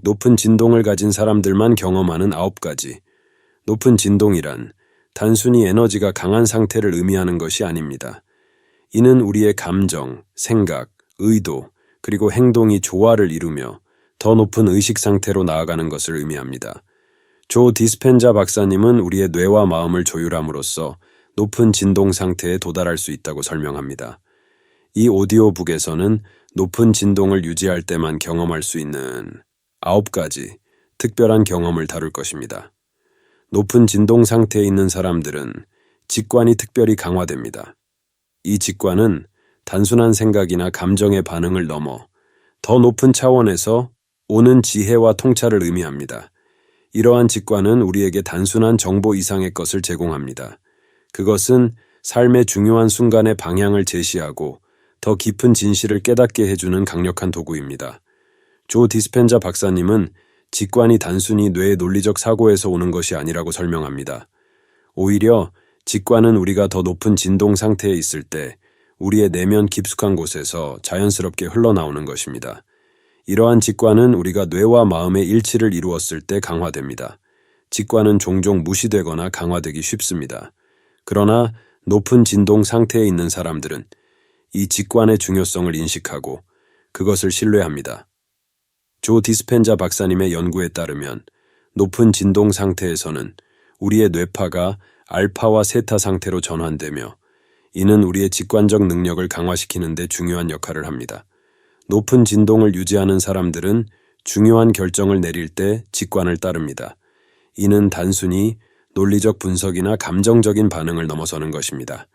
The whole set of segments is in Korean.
높은 진동을 가진 사람들만 경험하는 9가지. 높은 진동이란 단순히 에너지가 강한 상태를 의미하는 것이 아닙니다. 이는 우리의 감정, 생각, 의도, 그리고 행동이 조화를 이루며 더 높은 의식 상태로 나아가는 것을 의미합니다. 조 디스펜자 박사님은 우리의 뇌와 마음을 조율함으로써 높은 진동 상태에 도달할 수 있다고 설명합니다. 이 오디오북에서는 높은 진동을 유지할 때만 경험할 수 있는 9가지 특별한 경험을 다룰 것입니다. 높은 진동 상태에 있는 사람들은 직관이 특별히 강화됩니다. 이 직관은 단순한 생각이나 감정의 반응을 넘어 더 높은 차원에서 오는 지혜와 통찰을 의미합니다. 이러한 직관은 우리에게 단순한 정보 이상의 것을 제공합니다. 그것은 삶의 중요한 순간의 방향을 제시하고 더 깊은 진실을 깨닫게 해주는 강력한 도구입니다. 조 디스펜자 박사님은 직관이 단순히 뇌의 논리적 사고에서 오는 것이 아니라고 설명합니다. 오히려 직관은 우리가 더 높은 진동 상태에 있을 때 우리의 내면 깊숙한 곳에서 자연스럽게 흘러나오는 것입니다. 이러한 직관은 우리가 뇌와 마음의 일치를 이루었을 때 강화됩니다. 직관은 종종 무시되거나 강화되기 쉽습니다. 그러나 높은 진동 상태에 있는 사람들은 이 직관의 중요성을 인식하고 그것을 신뢰합니다. 조 디스펜자 박사님의 연구에 따르면 높은 진동 상태에서는 우리의 뇌파가 알파와 세타 상태로 전환되며 이는 우리의 직관적 능력을 강화시키는 데 중요한 역할을 합니다. 높은 진동을 유지하는 사람들은 중요한 결정을 내릴 때 직관을 따릅니다. 이는 단순히 논리적 분석이나 감정적인 반응을 넘어서는 것입니다.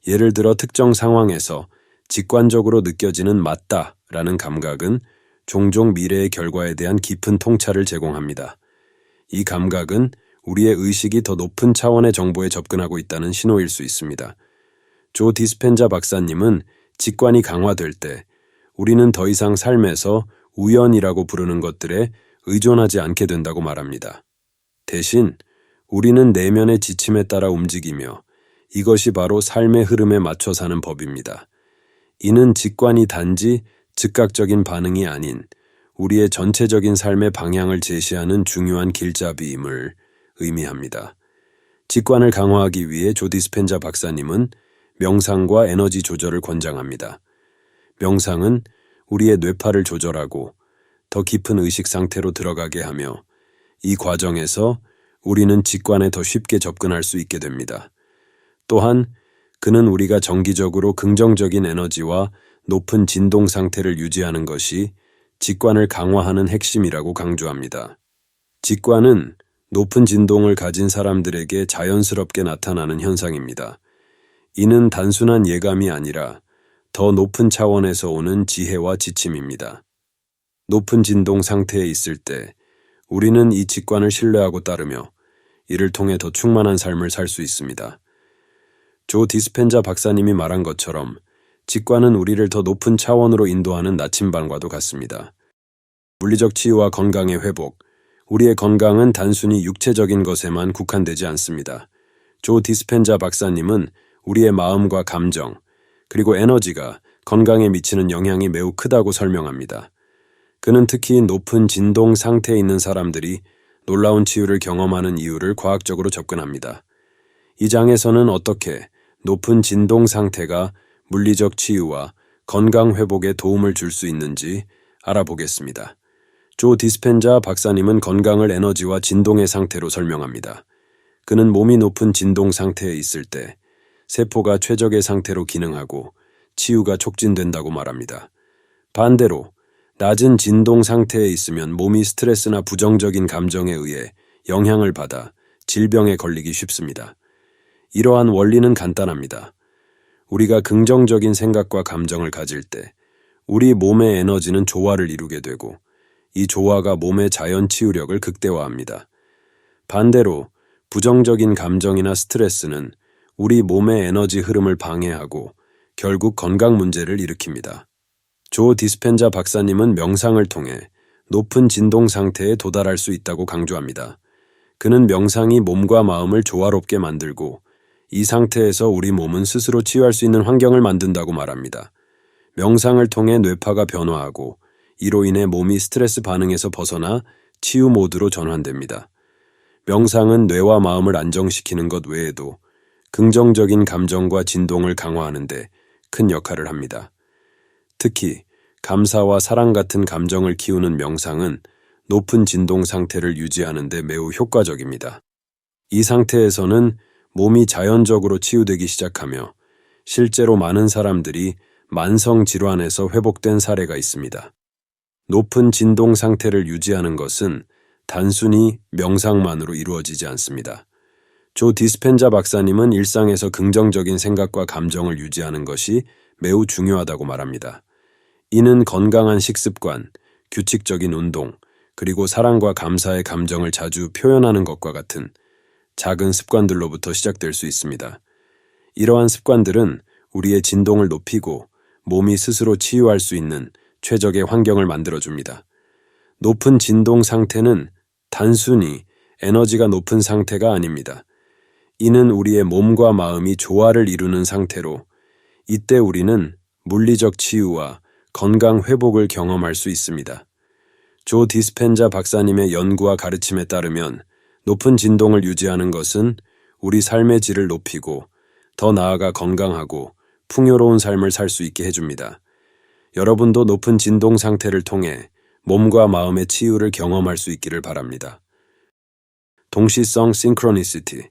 예를 들어 특정 상황에서 직관적으로 느껴지는 맞다라는 감각은 종종 미래의 결과에 대한 깊은 통찰을 제공합니다. 이 감각은 우리의 의식이 더 높은 차원의 정보에 접근하고 있다는 신호일 수 있습니다. 조 디스펜자 박사님은 직관이 강화될 때 우리는 더 이상 삶에서 우연이라고 부르는 것들에 의존하지 않게 된다고 말합니다. 대신 우리는 내면의 지침에 따라 움직이며 이것이 바로 삶의 흐름에 맞춰 사는 법입니다. 이는 직관이 단지 즉각적인 반응이 아닌 우리의 전체적인 삶의 방향을 제시하는 중요한 길잡이임을 의미합니다. 직관을 강화하기 위해 조 디스펜자 박사님은 명상과 에너지 조절을 권장합니다. 명상은 우리의 뇌파를 조절하고 더 깊은 의식 상태로 들어가게 하며 이 과정에서 우리는 직관에 더 쉽게 접근할 수 있게 됩니다. 또한 그는 우리가 정기적으로 긍정적인 에너지와 높은 진동 상태를 유지하는 것이 직관을 강화하는 핵심이라고 강조합니다. 직관은 높은 진동을 가진 사람들에게 자연스럽게 나타나는 현상입니다. 이는 단순한 예감이 아니라 더 높은 차원에서 오는 지혜와 지침입니다. 높은 진동 상태에 있을 때 우리는 이 직관을 신뢰하고 따르며 이를 통해 더 충만한 삶을 살 수 있습니다. 조 디스펜자 박사님이 말한 것처럼 직관은 우리를 더 높은 차원으로 인도하는 나침반과도 같습니다. 물리적 치유와 건강의 회복, 우리의 건강은 단순히 육체적인 것에만 국한되지 않습니다. 조 디스펜자 박사님은 우리의 마음과 감정, 그리고 에너지가 건강에 미치는 영향이 매우 크다고 설명합니다. 그는 특히 높은 진동 상태에 있는 사람들이 놀라운 치유를 경험하는 이유를 과학적으로 접근합니다. 이 장에서는 어떻게 높은 진동 상태가 물리적 치유와 건강 회복에 도움을 줄 수 있는지 알아보겠습니다. 조 디스펜자 박사님은 건강을 에너지와 진동의 상태로 설명합니다. 그는 몸이 높은 진동 상태에 있을 때 세포가 최적의 상태로 기능하고 치유가 촉진된다고 말합니다. 반대로 낮은 진동 상태에 있으면 몸이 스트레스나 부정적인 감정에 의해 영향을 받아 질병에 걸리기 쉽습니다. 이러한 원리는 간단합니다. 우리가 긍정적인 생각과 감정을 가질 때 우리 몸의 에너지는 조화를 이루게 되고 이 조화가 몸의 자연 치유력을 극대화합니다. 반대로 부정적인 감정이나 스트레스는 우리 몸의 에너지 흐름을 방해하고 결국 건강 문제를 일으킵니다. 조 디스펜자 박사님은 명상을 통해 높은 진동 상태에 도달할 수 있다고 강조합니다. 그는 명상이 몸과 마음을 조화롭게 만들고 이 상태에서 우리 몸은 스스로 치유할 수 있는 환경을 만든다고 말합니다. 명상을 통해 뇌파가 변화하고 이로 인해 몸이 스트레스 반응에서 벗어나 치유 모드로 전환됩니다. 명상은 뇌와 마음을 안정시키는 것 외에도 긍정적인 감정과 진동을 강화하는 데 큰 역할을 합니다. 특히 감사와 사랑 같은 감정을 키우는 명상은 높은 진동 상태를 유지하는 데 매우 효과적입니다. 이 상태에서는 몸이 자연적으로 치유되기 시작하며 실제로 많은 사람들이 만성 질환에서 회복된 사례가 있습니다. 높은 진동 상태를 유지하는 것은 단순히 명상만으로 이루어지지 않습니다. 조 디스펜자 박사님은 일상에서 긍정적인 생각과 감정을 유지하는 것이 매우 중요하다고 말합니다. 이는 건강한 식습관, 규칙적인 운동, 그리고 사랑과 감사의 감정을 자주 표현하는 것과 같은 작은 습관들로부터 시작될 수 있습니다. 이러한 습관들은 우리의 진동을 높이고 몸이 스스로 치유할 수 있는 최적의 환경을 만들어줍니다. 높은 진동 상태는 단순히 에너지가 높은 상태가 아닙니다. 이는 우리의 몸과 마음이 조화를 이루는 상태로 이때 우리는 물리적 치유와 건강 회복을 경험할 수 있습니다. 조 디스펜자 박사님의 연구와 가르침에 따르면 높은 진동을 유지하는 것은 우리 삶의 질을 높이고 더 나아가 건강하고 풍요로운 삶을 살 수 있게 해줍니다. 여러분도 높은 진동 상태를 통해 몸과 마음의 치유를 경험할 수 있기를 바랍니다. 동시성 싱크로니시티.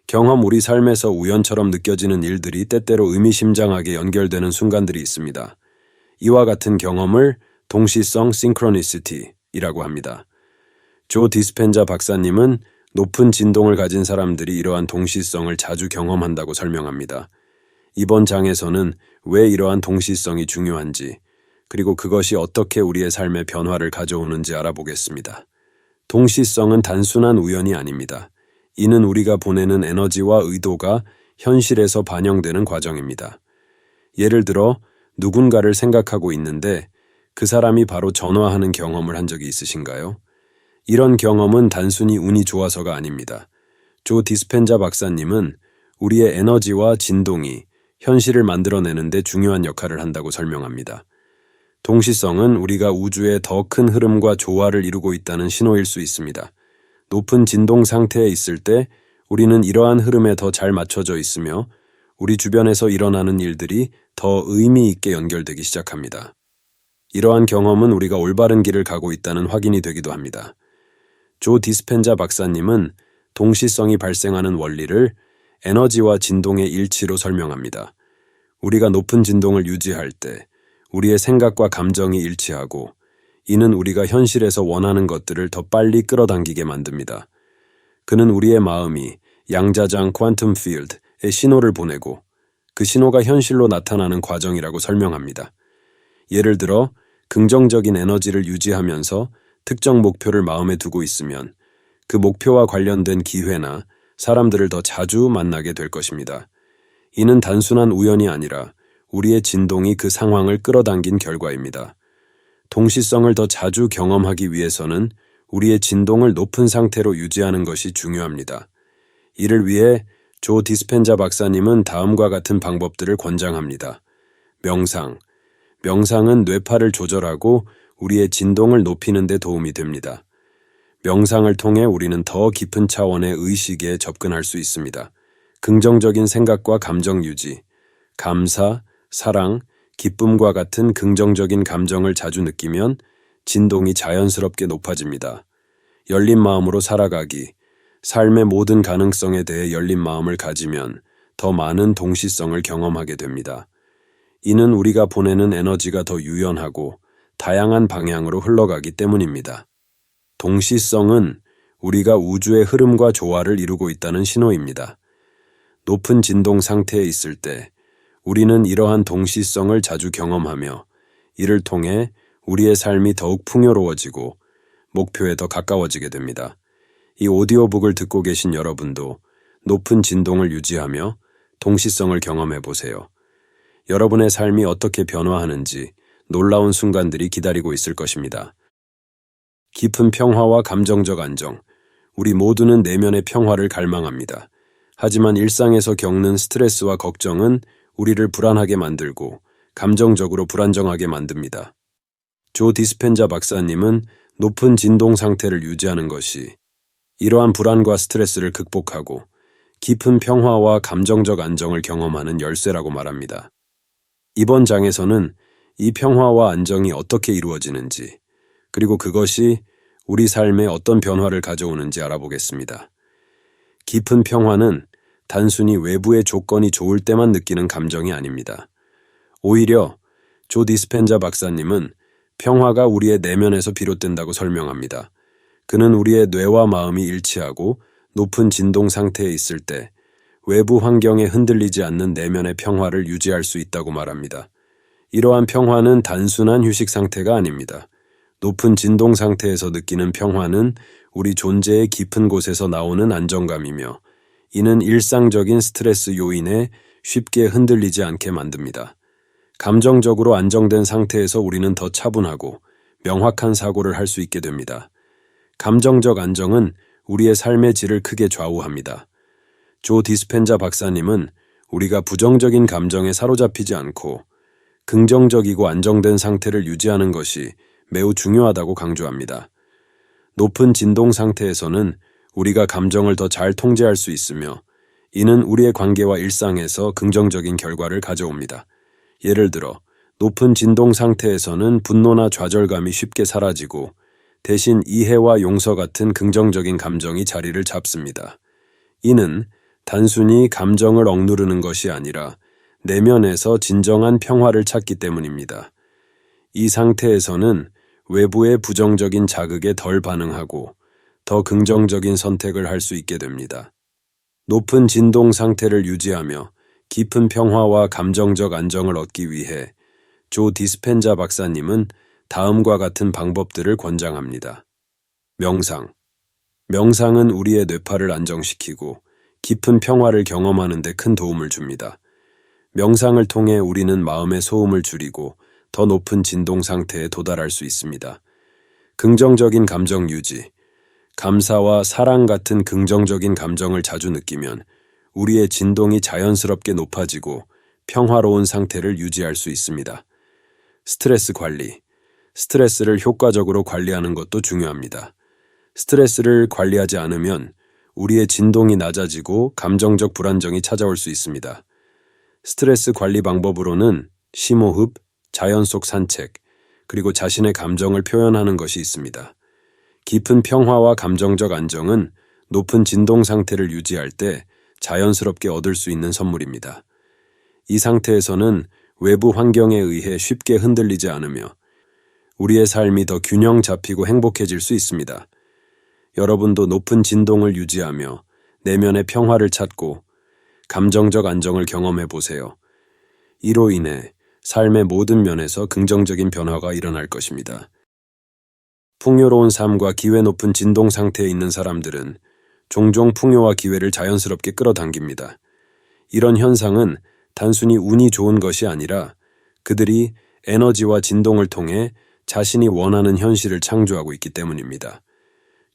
경험 우리 삶에서 우연처럼 느껴지는 일들이 때때로 의미심장하게 연결되는 순간들이 있습니다. 이와 같은 경험을 동시성 싱크로니시티이라고 합니다. 조 디스펜자 박사님은 높은 진동을 가진 사람들이 이러한 동시성을 자주 경험한다고 설명합니다. 이번 장에서는 왜 이러한 동시성이 중요한지, 그리고 그것이 어떻게 우리의 삶에 변화를 가져오는지 알아보겠습니다. 동시성은 단순한 우연이 아닙니다. 이는 우리가 보내는 에너지와 의도가 현실에서 반영되는 과정입니다. 예를 들어 누군가를 생각하고 있는데 그 사람이 바로 전화하는 경험을 한 적이 있으신가요? 이런 경험은 단순히 운이 좋아서가 아닙니다. 조 디스펜자 박사님은 우리의 에너지와 진동이 현실을 만들어내는 데 중요한 역할을 한다고 설명합니다. 동시성은 우리가 우주의 더 큰 흐름과 조화를 이루고 있다는 신호일 수 있습니다. 높은 진동 상태에 있을 때 우리는 이러한 흐름에 더 잘 맞춰져 있으며 우리 주변에서 일어나는 일들이 더 의미 있게 연결되기 시작합니다. 이러한 경험은 우리가 올바른 길을 가고 있다는 확인이 되기도 합니다. 조 디스펜자 박사님은 동시성이 발생하는 원리를 에너지와 진동의 일치로 설명합니다. 우리가 높은 진동을 유지할 때 우리의 생각과 감정이 일치하고 이는 우리가 현실에서 원하는 것들을 더 빨리 끌어당기게 만듭니다. 그는 우리의 마음이 양자장 퀀텀 필드에 신호를 보내고 그 신호가 현실로 나타나는 과정이라고 설명합니다. 예를 들어 긍정적인 에너지를 유지하면서 특정 목표를 마음에 두고 있으면 그 목표와 관련된 기회나 사람들을 더 자주 만나게 될 것입니다. 이는 단순한 우연이 아니라 우리의 진동이 그 상황을 끌어당긴 결과입니다. 동시성을 더 자주 경험하기 위해서는 우리의 진동을 높은 상태로 유지하는 것이 중요합니다. 이를 위해 조 디스펜자 박사님은 다음과 같은 방법들을 권장합니다. 명상. 명상은 뇌파를 조절하고 우리의 진동을 높이는 데 도움이 됩니다. 명상을 통해 우리는 더 깊은 차원의 의식에 접근할 수 있습니다. 긍정적인 생각과 감정 유지, 감사, 사랑, 기쁨과 같은 긍정적인 감정을 자주 느끼면 진동이 자연스럽게 높아집니다. 열린 마음으로 살아가기, 삶의 모든 가능성에 대해 열린 마음을 가지면 더 많은 동시성을 경험하게 됩니다. 이는 우리가 보내는 에너지가 더 유연하고 다양한 방향으로 흘러가기 때문입니다. 동시성은 우리가 우주의 흐름과 조화를 이루고 있다는 신호입니다. 높은 진동 상태에 있을 때 우리는 이러한 동시성을 자주 경험하며 이를 통해 우리의 삶이 더욱 풍요로워지고 목표에 더 가까워지게 됩니다. 이 오디오북을 듣고 계신 여러분도 높은 진동을 유지하며 동시성을 경험해 보세요. 여러분의 삶이 어떻게 변화하는지 놀라운 순간들이 기다리고 있을 것입니다. 깊은 평화와 감정적 안정. 우리 모두는 내면의 평화를 갈망합니다. 하지만 일상에서 겪는 스트레스와 걱정은 우리를 불안하게 만들고 감정적으로 불안정하게 만듭니다. 조 디스펜자 박사님은 높은 진동 상태를 유지하는 것이 이러한 불안과 스트레스를 극복하고 깊은 평화와 감정적 안정을 경험하는 열쇠라고 말합니다. 이번 장에서는 이 평화와 안정이 어떻게 이루어지는지, 그리고 그것이 우리 삶에 어떤 변화를 가져오는지 알아보겠습니다. 깊은 평화는 단순히 외부의 조건이 좋을 때만 느끼는 감정이 아닙니다. 오히려 조 디스펜자 박사님은 평화가 우리의 내면에서 비롯된다고 설명합니다. 그는 우리의 뇌와 마음이 일치하고 높은 진동 상태에 있을 때 외부 환경에 흔들리지 않는 내면의 평화를 유지할 수 있다고 말합니다. 이러한 평화는 단순한 휴식 상태가 아닙니다. 높은 진동 상태에서 느끼는 평화는 우리 존재의 깊은 곳에서 나오는 안정감이며, 이는 일상적인 스트레스 요인에 쉽게 흔들리지 않게 만듭니다. 감정적으로 안정된 상태에서 우리는 더 차분하고 명확한 사고를 할 수 있게 됩니다. 감정적 안정은 우리의 삶의 질을 크게 좌우합니다. 조 디스펜자 박사님은 우리가 부정적인 감정에 사로잡히지 않고 긍정적이고 안정된 상태를 유지하는 것이 매우 중요하다고 강조합니다. 높은 진동 상태에서는 우리가 감정을 더 잘 통제할 수 있으며, 이는 우리의 관계와 일상에서 긍정적인 결과를 가져옵니다. 예를 들어, 높은 진동 상태에서는 분노나 좌절감이 쉽게 사라지고 대신 이해와 용서 같은 긍정적인 감정이 자리를 잡습니다. 이는 단순히 감정을 억누르는 것이 아니라 내면에서 진정한 평화를 찾기 때문입니다. 이 상태에서는 외부의 부정적인 자극에 덜 반응하고 더 긍정적인 선택을 할 수 있게 됩니다. 높은 진동 상태를 유지하며 깊은 평화와 감정적 안정을 얻기 위해 조 디스펜자 박사님은 다음과 같은 방법들을 권장합니다. 명상. 명상은 우리의 뇌파를 안정시키고 깊은 평화를 경험하는 데 큰 도움을 줍니다. 명상을 통해 우리는 마음의 소음을 줄이고 더 높은 진동 상태에 도달할 수 있습니다. 긍정적인 감정 유지. 감사와 사랑 같은 긍정적인 감정을 자주 느끼면 우리의 진동이 자연스럽게 높아지고 평화로운 상태를 유지할 수 있습니다. 스트레스 관리. 스트레스를 효과적으로 관리하는 것도 중요합니다. 스트레스를 관리하지 않으면 우리의 진동이 낮아지고 감정적 불안정이 찾아올 수 있습니다. 스트레스 관리 방법으로는 심호흡, 자연 속 산책, 그리고 자신의 감정을 표현하는 것이 있습니다. 깊은 평화와 감정적 안정은 높은 진동 상태를 유지할 때 자연스럽게 얻을 수 있는 선물입니다. 이 상태에서는 외부 환경에 의해 쉽게 흔들리지 않으며 우리의 삶이 더 균형 잡히고 행복해질 수 있습니다. 여러분도 높은 진동을 유지하며 내면의 평화를 찾고 감정적 안정을 경험해 보세요. 이로 인해 삶의 모든 면에서 긍정적인 변화가 일어날 것입니다. 풍요로운 삶과 기회 높은 진동 상태에 있는 사람들은 종종 풍요와 기회를 자연스럽게 끌어당깁니다. 이런 현상은 단순히 운이 좋은 것이 아니라 그들이 에너지와 진동을 통해 자신이 원하는 현실을 창조하고 있기 때문입니다.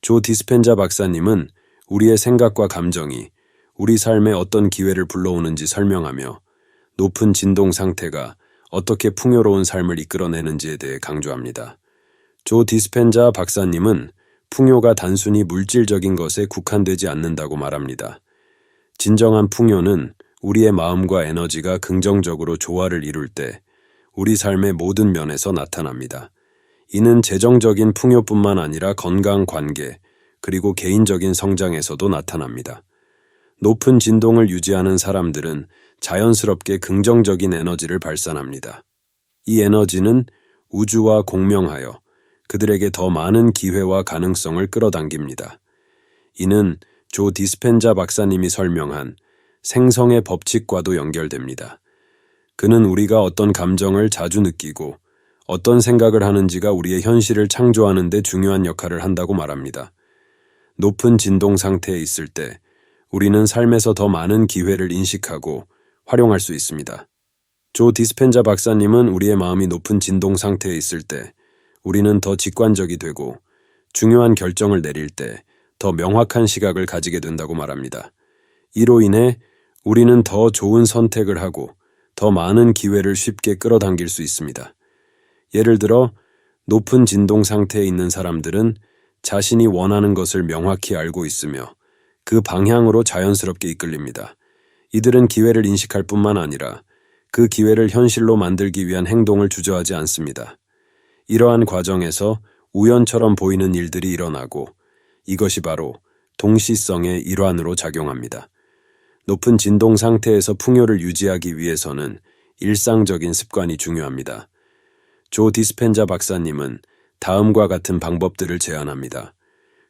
조 디스펜자 박사님은 우리의 생각과 감정이 우리 삶에 어떤 기회를 불러오는지 설명하며 높은 진동 상태가 어떻게 풍요로운 삶을 이끌어내는지에 대해 강조합니다. 조 디스펜자 박사님은 풍요가 단순히 물질적인 것에 국한되지 않는다고 말합니다. 진정한 풍요는 우리의 마음과 에너지가 긍정적으로 조화를 이룰 때 우리 삶의 모든 면에서 나타납니다. 이는 재정적인 풍요뿐만 아니라 건강, 관계, 그리고 개인적인 성장에서도 나타납니다. 높은 진동을 유지하는 사람들은 자연스럽게 긍정적인 에너지를 발산합니다. 이 에너지는 우주와 공명하여 그들에게 더 많은 기회와 가능성을 끌어당깁니다. 이는 조 디스펜자 박사님이 설명한 생성의 법칙과도 연결됩니다. 그는 우리가 어떤 감정을 자주 느끼고 어떤 생각을 하는지가 우리의 현실을 창조하는 데 중요한 역할을 한다고 말합니다. 높은 진동 상태에 있을 때 우리는 삶에서 더 많은 기회를 인식하고 활용할 수 있습니다. 조 디스펜자 박사님은 우리의 마음이 높은 진동 상태에 있을 때 우리는 더 직관적이 되고 중요한 결정을 내릴 때 더 명확한 시각을 가지게 된다고 말합니다. 이로 인해 우리는 더 좋은 선택을 하고 더 많은 기회를 쉽게 끌어당길 수 있습니다. 예를 들어 높은 진동 상태에 있는 사람들은 자신이 원하는 것을 명확히 알고 있으며 그 방향으로 자연스럽게 이끌립니다. 이들은 기회를 인식할 뿐만 아니라 그 기회를 현실로 만들기 위한 행동을 주저하지 않습니다. 이러한 과정에서 우연처럼 보이는 일들이 일어나고 이것이 바로 동시성의 일환으로 작용합니다. 높은 진동 상태에서 풍요를 유지하기 위해서는 일상적인 습관이 중요합니다. 조 디스펜자 박사님은 다음과 같은 방법들을 제안합니다.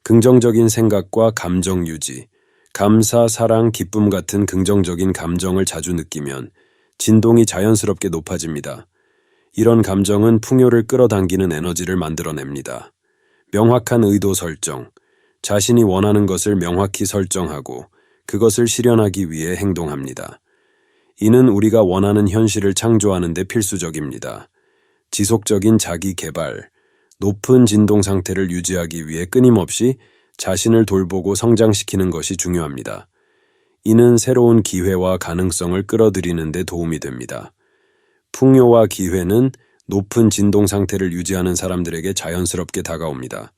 긍정적인 생각과 감정 유지, 감사, 사랑, 기쁨 같은 긍정적인 감정을 자주 느끼면 진동이 자연스럽게 높아집니다. 이런 감정은 풍요를 끌어당기는 에너지를 만들어냅니다. 명확한 의도 설정, 자신이 원하는 것을 명확히 설정하고 그것을 실현하기 위해 행동합니다. 이는 우리가 원하는 현실을 창조하는 데 필수적입니다. 지속적인 자기 개발, 높은 진동 상태를 유지하기 위해 끊임없이 자신을 돌보고 성장시키는 것이 중요합니다. 이는 새로운 기회와 가능성을 끌어들이는 데 도움이 됩니다. 풍요와 기회는 높은 진동 상태를 유지하는 사람들에게 자연스럽게 다가옵니다.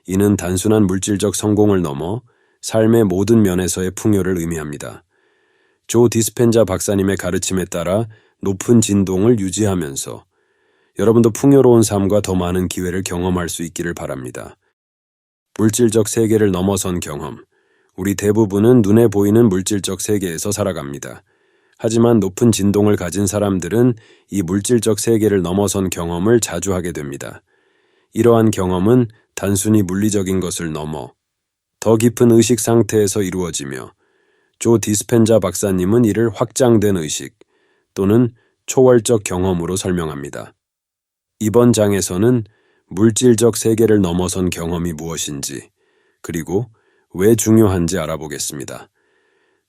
이는 단순한 물질적 성공을 넘어 삶의 모든 면에서의 풍요를 의미합니다. 조 디스펜자 박사님의 가르침에 따라 높은 진동을 유지하면서 여러분도 풍요로운 삶과 더 많은 기회를 경험할 수 있기를 바랍니다. 물질적 세계를 넘어선 경험. 우리 대부분은 눈에 보이는 물질적 세계에서 살아갑니다. 하지만 높은 진동을 가진 사람들은 이 물질적 세계를 넘어선 경험을 자주 하게 됩니다. 이러한 경험은 단순히 물리적인 것을 넘어 더 깊은 의식 상태에서 이루어지며 조 디스펜자 박사님은 이를 확장된 의식 또는 초월적 경험으로 설명합니다. 이번 장에서는 물질적 세계를 넘어선 경험이 무엇인지 그리고 왜 중요한지 알아보겠습니다.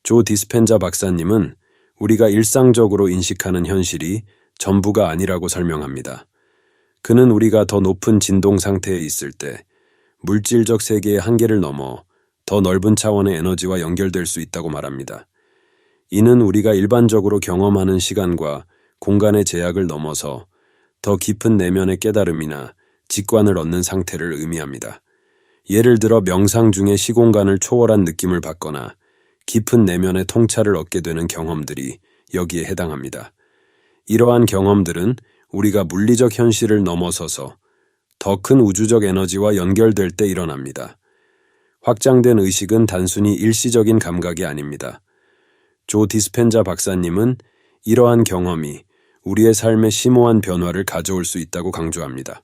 조 디스펜자 박사님은 우리가 일상적으로 인식하는 현실이 전부가 아니라고 설명합니다. 그는 우리가 더 높은 진동 상태에 있을 때 물질적 세계의 한계를 넘어 더 넓은 차원의 에너지와 연결될 수 있다고 말합니다. 이는 우리가 일반적으로 경험하는 시간과 공간의 제약을 넘어서 더 깊은 내면의 깨달음이나 직관을 얻는 상태를 의미합니다. 예를 들어 명상 중에 시공간을 초월한 느낌을 받거나 깊은 내면의 통찰을 얻게 되는 경험들이 여기에 해당합니다. 이러한 경험들은 우리가 물리적 현실을 넘어서서 더 큰 우주적 에너지와 연결될 때 일어납니다. 확장된 의식은 단순히 일시적인 감각이 아닙니다. 조 디스펜자 박사님은 이러한 경험이 우리의 삶에 심오한 변화를 가져올 수 있다고 강조합니다.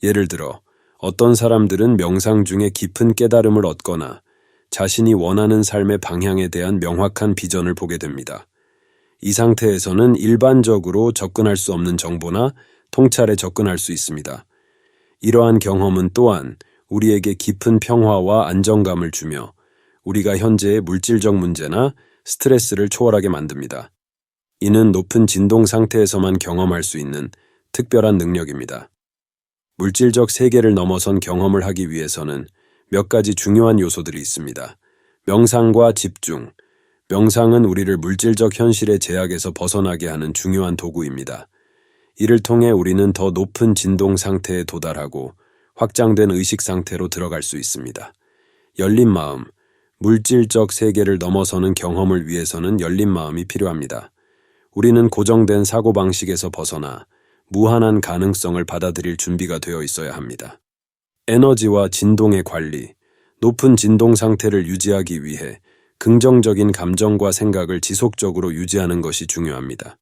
예를 들어 어떤 사람들은 명상 중에 깊은 깨달음을 얻거나 자신이 원하는 삶의 방향에 대한 명확한 비전을 보게 됩니다. 이 상태에서는 일반적으로 접근할 수 없는 정보나 통찰에 접근할 수 있습니다. 이러한 경험은 또한 우리에게 깊은 평화와 안정감을 주며 우리가 현재의 물질적 문제나 스트레스를 초월하게 만듭니다. 이는 높은 진동 상태에서만 경험할 수 있는 특별한 능력입니다. 물질적 세계를 넘어선 경험을 하기 위해서는 몇 가지 중요한 요소들이 있습니다. 명상과 집중. 명상은 우리를 물질적 현실의 제약에서 벗어나게 하는 중요한 도구입니다. 이를 통해 우리는 더 높은 진동 상태에 도달하고 확장된 의식 상태로 들어갈 수 있습니다. 열린 마음. 물질적 세계를 넘어서는 경험을 위해서는 열린 마음이 필요합니다. 우리는 고정된 사고방식에서 벗어나 무한한 가능성을 받아들일 준비가 되어 있어야 합니다. 에너지와 진동의 관리, 높은 진동 상태를 유지하기 위해 긍정적인 감정과 생각을 지속적으로 유지하는 것이 중요합니다.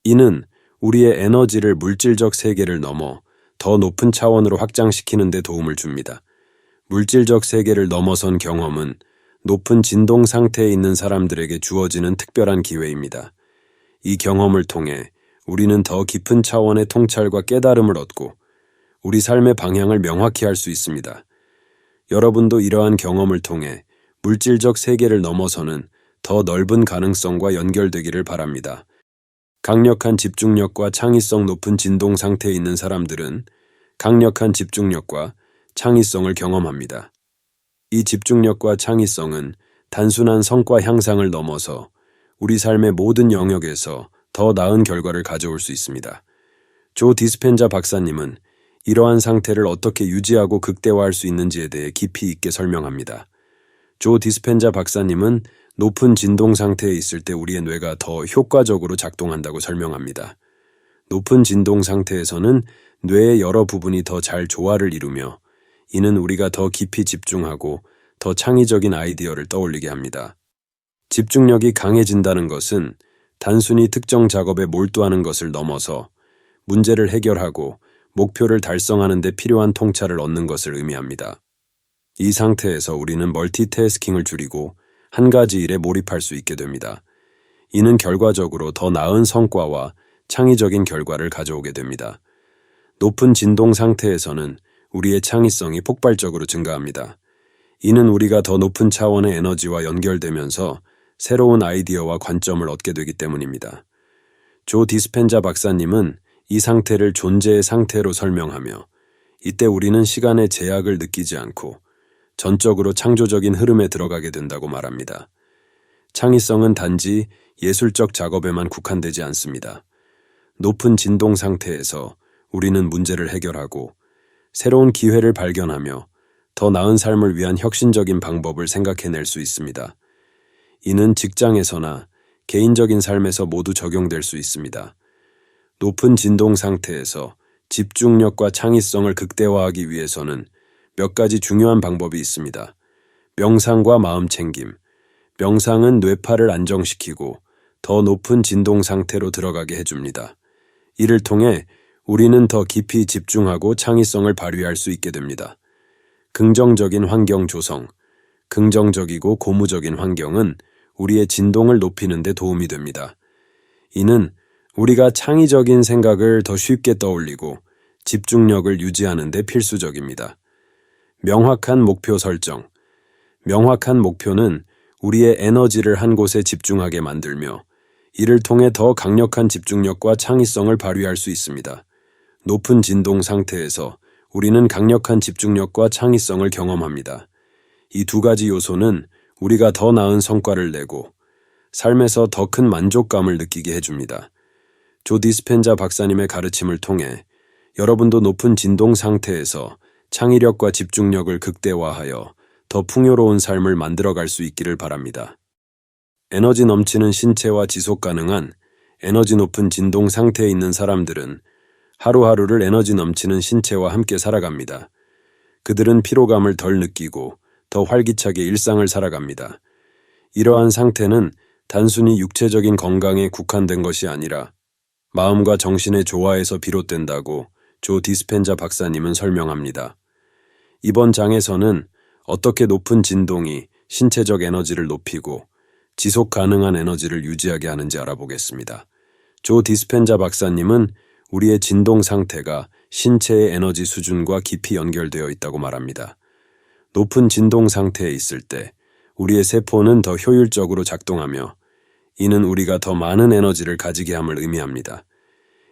이는 우리의 에너지를 물질적 세계를 넘어 더 높은 차원으로 확장시키는 데 도움을 줍니다. 물질적 세계를 넘어선 경험은 높은 진동 상태에 있는 사람들에게 주어지는 특별한 기회입니다. 이 경험을 통해 우리는 더 깊은 차원의 통찰과 깨달음을 얻고 우리 삶의 방향을 명확히 할 수 있습니다. 여러분도 이러한 경험을 통해 물질적 세계를 넘어서는 더 넓은 가능성과 연결되기를 바랍니다. 강력한 집중력과 창의성 높은 진동 상태에 있는 사람들은 강력한 집중력과 창의성을 경험합니다. 이 집중력과 창의성은 단순한 성과 향상을 넘어서 우리 삶의 모든 영역에서 더 나은 결과를 가져올 수 있습니다. 조 디스펜자 박사님은 이러한 상태를 어떻게 유지하고 극대화할 수 있는지에 대해 깊이 있게 설명합니다. 조 디스펜자 박사님은 높은 진동 상태에 있을 때 우리의 뇌가 더 효과적으로 작동한다고 설명합니다. 높은 진동 상태에서는 뇌의 여러 부분이 더 잘 조화를 이루며 이는 우리가 더 깊이 집중하고 더 창의적인 아이디어를 떠올리게 합니다. 집중력이 강해진다는 것은 단순히 특정 작업에 몰두하는 것을 넘어서 문제를 해결하고 목표를 달성하는 데 필요한 통찰을 얻는 것을 의미합니다. 이 상태에서 우리는 멀티태스킹을 줄이고 한 가지 일에 몰입할 수 있게 됩니다. 이는 결과적으로 더 나은 성과와 창의적인 결과를 가져오게 됩니다. 높은 진동 상태에서는 우리의 창의성이 폭발적으로 증가합니다. 이는 우리가 더 높은 차원의 에너지와 연결되면서 새로운 아이디어와 관점을 얻게 되기 때문입니다. 조 디스펜자 박사님은 이 상태를 존재의 상태로 설명하며 이때 우리는 시간의 제약을 느끼지 않고 전적으로 창조적인 흐름에 들어가게 된다고 말합니다. 창의성은 단지 예술적 작업에만 국한되지 않습니다. 높은 진동 상태에서 우리는 문제를 해결하고 새로운 기회를 발견하며 더 나은 삶을 위한 혁신적인 방법을 생각해낼 수 있습니다. 이는 직장에서나 개인적인 삶에서 모두 적용될 수 있습니다. 높은 진동 상태에서 집중력과 창의성을 극대화하기 위해서는 몇 가지 중요한 방법이 있습니다. 명상과 마음 챙김. 명상은 뇌파를 안정시키고 더 높은 진동 상태로 들어가게 해줍니다. 이를 통해 우리는 더 깊이 집중하고 창의성을 발휘할 수 있게 됩니다. 긍정적인 환경 조성. 긍정적이고 고무적인 환경은 우리의 진동을 높이는 데 도움이 됩니다. 이는 우리가 창의적인 생각을 더 쉽게 떠올리고 집중력을 유지하는 데 필수적입니다. 명확한 목표 설정. 명확한 목표는 우리의 에너지를 한 곳에 집중하게 만들며 이를 통해 더 강력한 집중력과 창의성을 발휘할 수 있습니다. 높은 진동 상태에서 우리는 강력한 집중력과 창의성을 경험합니다. 이 두 가지 요소는 우리가 더 나은 성과를 내고 삶에서 더 큰 만족감을 느끼게 해줍니다. 조 디스펜자 박사님의 가르침을 통해 여러분도 높은 진동 상태에서 창의력과 집중력을 극대화하여 더 풍요로운 삶을 만들어갈 수 있기를 바랍니다. 에너지 넘치는 신체와 지속 가능한 에너지 높은 진동 상태에 있는 사람들은 하루하루를 에너지 넘치는 신체와 함께 살아갑니다. 그들은 피로감을 덜 느끼고 더 활기차게 일상을 살아갑니다. 이러한 상태는 단순히 육체적인 건강에 국한된 것이 아니라 마음과 정신의 조화에서 비롯된다고 조 디스펜자 박사님은 설명합니다. 이번 장에서는 어떻게 높은 진동이 신체적 에너지를 높이고 지속 가능한 에너지를 유지하게 하는지 알아보겠습니다. 조 디스펜자 박사님은 우리의 진동 상태가 신체의 에너지 수준과 깊이 연결되어 있다고 말합니다. 높은 진동 상태에 있을 때 우리의 세포는 더 효율적으로 작동하며 이는 우리가 더 많은 에너지를 가지게 함을 의미합니다.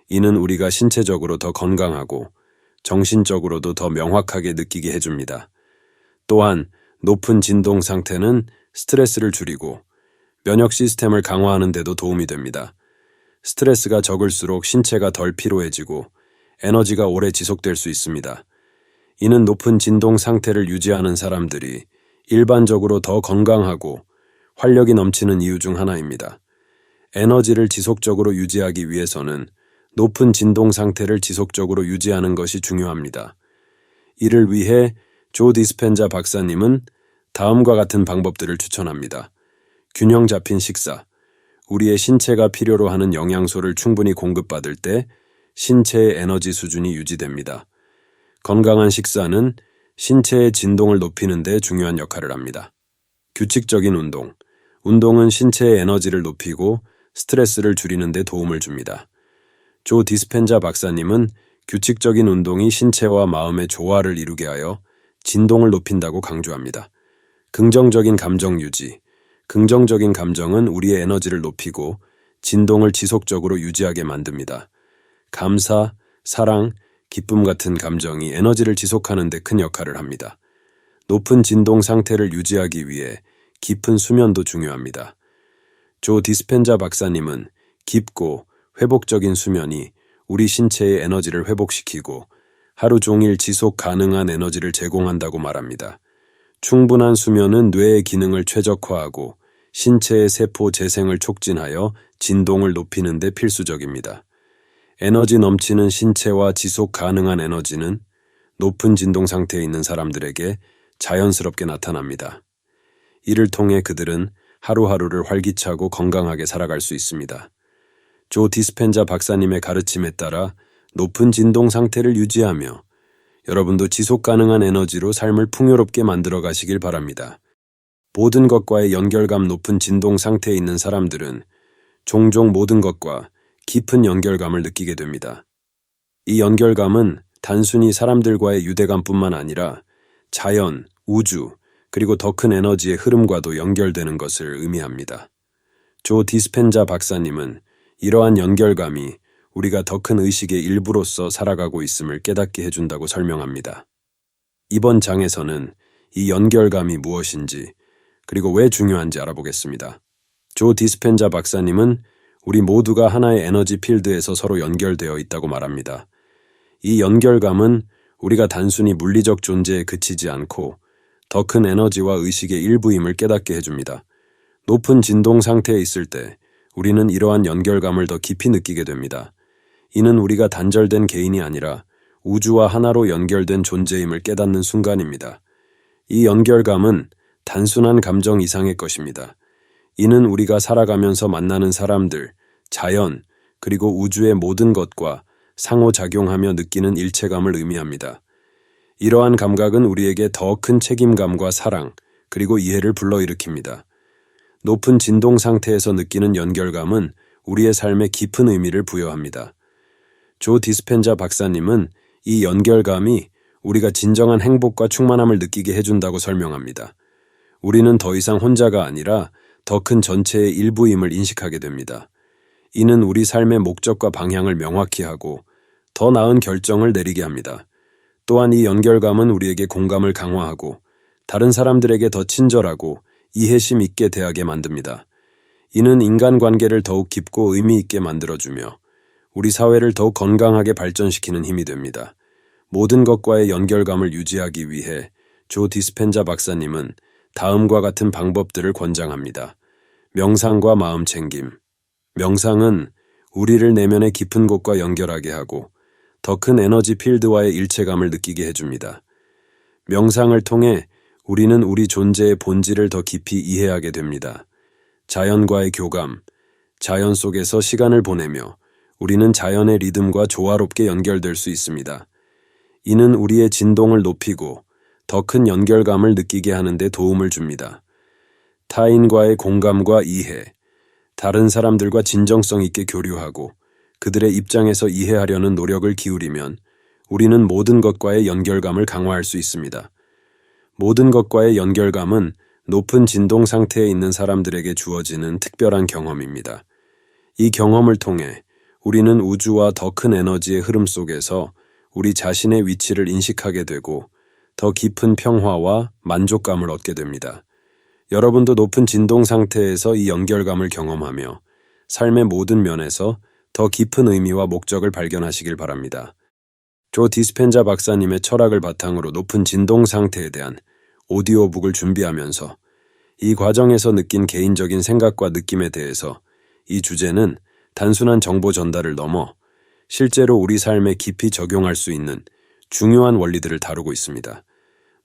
이는 우리가 신체적으로 더 건강하고 정신적으로도 더 명확하게 느끼게 해줍니다. 또한 높은 진동 상태는 스트레스를 줄이고 면역 시스템을 강화하는 데도 도움이 됩니다. 스트레스가 적을수록 신체가 덜 피로해지고 에너지가 오래 지속될 수 있습니다. 이는 높은 진동 상태를 유지하는 사람들이 일반적으로 더 건강하고 활력이 넘치는 이유 중 하나입니다. 에너지를 지속적으로 유지하기 위해서는 높은 진동 상태를 지속적으로 유지하는 것이 중요합니다. 이를 위해 조 디스펜자 박사님은 다음과 같은 방법들을 추천합니다. 균형 잡힌 식사. 우리의 신체가 필요로 하는 영양소를 충분히 공급받을 때 신체의 에너지 수준이 유지됩니다. 건강한 식사는 신체의 진동을 높이는 데 중요한 역할을 합니다. 규칙적인 운동. 운동은 신체의 에너지를 높이고 스트레스를 줄이는 데 도움을 줍니다. 조 디스펜자 박사님은 규칙적인 운동이 신체와 마음의 조화를 이루게 하여 진동을 높인다고 강조합니다. 긍정적인 감정 유지. 긍정적인 감정은 우리의 에너지를 높이고 진동을 지속적으로 유지하게 만듭니다. 감사, 사랑, 기쁨 같은 감정이 에너지를 지속하는 데 큰 역할을 합니다. 높은 진동 상태를 유지하기 위해 깊은 수면도 중요합니다. 조 디스펜자 박사님은 깊고 회복적인 수면이 우리 신체의 에너지를 회복시키고 하루 종일 지속 가능한 에너지를 제공한다고 말합니다. 충분한 수면은 뇌의 기능을 최적화하고 신체의 세포 재생을 촉진하여 진동을 높이는 데 필수적입니다. 에너지 넘치는 신체와 지속 가능한 에너지는 높은 진동 상태에 있는 사람들에게 자연스럽게 나타납니다. 이를 통해 그들은 하루하루를 활기차고 건강하게 살아갈 수 있습니다. 조 디스펜자 박사님의 가르침에 따라 높은 진동 상태를 유지하며 여러분도 지속 가능한 에너지로 삶을 풍요롭게 만들어 가시길 바랍니다. 모든 것과의 연결감 높은 진동 상태에 있는 사람들은 종종 모든 것과 깊은 연결감을 느끼게 됩니다. 이 연결감은 단순히 사람들과의 유대감뿐만 아니라 자연, 우주, 그리고 더 큰 에너지의 흐름과도 연결되는 것을 의미합니다. 조 디스펜자 박사님은 이러한 연결감이 우리가 더 큰 의식의 일부로서 살아가고 있음을 깨닫게 해준다고 설명합니다. 이번 장에서는 이 연결감이 무엇인지 그리고 왜 중요한지 알아보겠습니다. 조 디스펜자 박사님은 우리 모두가 하나의 에너지 필드에서 서로 연결되어 있다고 말합니다. 이 연결감은 우리가 단순히 물리적 존재에 그치지 않고 더 큰 에너지와 의식의 일부임을 깨닫게 해줍니다. 높은 진동 상태에 있을 때 우리는 이러한 연결감을 더 깊이 느끼게 됩니다. 이는 우리가 단절된 개인이 아니라 우주와 하나로 연결된 존재임을 깨닫는 순간입니다. 이 연결감은 단순한 감정 이상의 것입니다. 이는 우리가 살아가면서 만나는 사람들, 자연, 그리고 우주의 모든 것과 상호작용하며 느끼는 일체감을 의미합니다. 이러한 감각은 우리에게 더 큰 책임감과 사랑, 그리고 이해를 불러일으킵니다. 높은 진동 상태에서 느끼는 연결감은 우리의 삶에 깊은 의미를 부여합니다. 조 디스펜자 박사님은 이 연결감이 우리가 진정한 행복과 충만함을 느끼게 해준다고 설명합니다. 우리는 더 이상 혼자가 아니라 더 큰 전체의 일부임을 인식하게 됩니다. 이는 우리 삶의 목적과 방향을 명확히 하고 더 나은 결정을 내리게 합니다. 또한 이 연결감은 우리에게 공감을 강화하고 다른 사람들에게 더 친절하고 이해심 있게 대하게 만듭니다. 이는 인간관계를 더욱 깊고 의미 있게 만들어주며 우리 사회를 더욱 건강하게 발전시키는 힘이 됩니다. 모든 것과의 연결감을 유지하기 위해 조 디스펜자 박사님은 다음과 같은 방법들을 권장합니다. 명상과 마음챙김. 명상은 우리를 내면의 깊은 곳과 연결하게 하고 더 큰 에너지 필드와의 일체감을 느끼게 해줍니다. 명상을 통해 우리는 우리 존재의 본질을 더 깊이 이해하게 됩니다. 자연과의 교감, 자연 속에서 시간을 보내며 우리는 자연의 리듬과 조화롭게 연결될 수 있습니다. 이는 우리의 진동을 높이고 더 큰 연결감을 느끼게 하는 데 도움을 줍니다. 타인과의 공감과 이해, 다른 사람들과 진정성 있게 교류하고 그들의 입장에서 이해하려는 노력을 기울이면 우리는 모든 것과의 연결감을 강화할 수 있습니다. 모든 것과의 연결감은 높은 진동 상태에 있는 사람들에게 주어지는 특별한 경험입니다. 이 경험을 통해 우리는 우주와 더 큰 에너지의 흐름 속에서 우리 자신의 위치를 인식하게 되고 더 깊은 평화와 만족감을 얻게 됩니다. 여러분도 높은 진동 상태에서 이 연결감을 경험하며 삶의 모든 면에서 더 깊은 의미와 목적을 발견하시길 바랍니다. 조 디스펜자 박사님의 철학을 바탕으로 높은 진동 상태에 대한 오디오북을 준비하면서 이 과정에서 느낀 개인적인 생각과 느낌에 대해서 이 주제는 단순한 정보 전달을 넘어 실제로 우리 삶에 깊이 적용할 수 있는 중요한 원리들을 다루고 있습니다.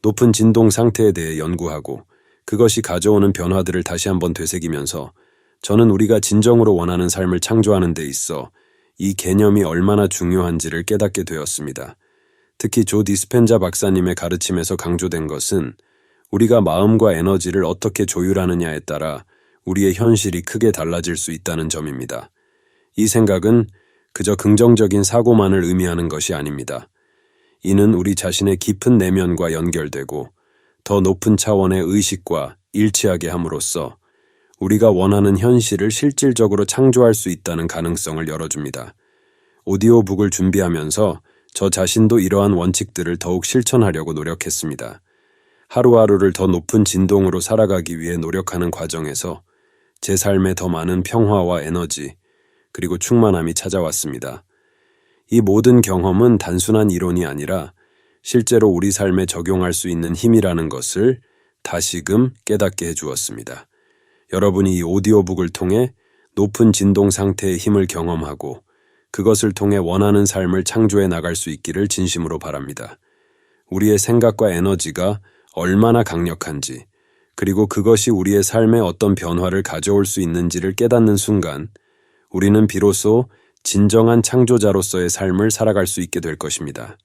높은 진동 상태에 대해 연구하고 그것이 가져오는 변화들을 다시 한번 되새기면서 저는 우리가 진정으로 원하는 삶을 창조하는 데 있어 이 개념이 얼마나 중요한지를 깨닫게 되었습니다. 특히 조 디스펜자 박사님의 가르침에서 강조된 것은 우리가 마음과 에너지를 어떻게 조율하느냐에 따라 우리의 현실이 크게 달라질 수 있다는 점입니다. 이 생각은 그저 긍정적인 사고만을 의미하는 것이 아닙니다. 이는 우리 자신의 깊은 내면과 연결되고 더 높은 차원의 의식과 일치하게 함으로써 우리가 원하는 현실을 실질적으로 창조할 수 있다는 가능성을 열어줍니다. 오디오북을 준비하면서 저 자신도 이러한 원칙들을 더욱 실천하려고 노력했습니다. 하루하루를 더 높은 진동으로 살아가기 위해 노력하는 과정에서 제 삶에 더 많은 평화와 에너지, 그리고 충만함이 찾아왔습니다. 이 모든 경험은 단순한 이론이 아니라 실제로 우리 삶에 적용할 수 있는 힘이라는 것을 다시금 깨닫게 해주었습니다. 여러분이 이 오디오북을 통해 높은 진동 상태의 힘을 경험하고 그것을 통해 원하는 삶을 창조해 나갈 수 있기를 진심으로 바랍니다. 우리의 생각과 에너지가 얼마나 강력한지, 그리고 그것이 우리의 삶에 어떤 변화를 가져올 수 있는지를 깨닫는 순간, 우리는 비로소 진정한 창조자로서의 삶을 살아갈 수 있게 될 것입니다.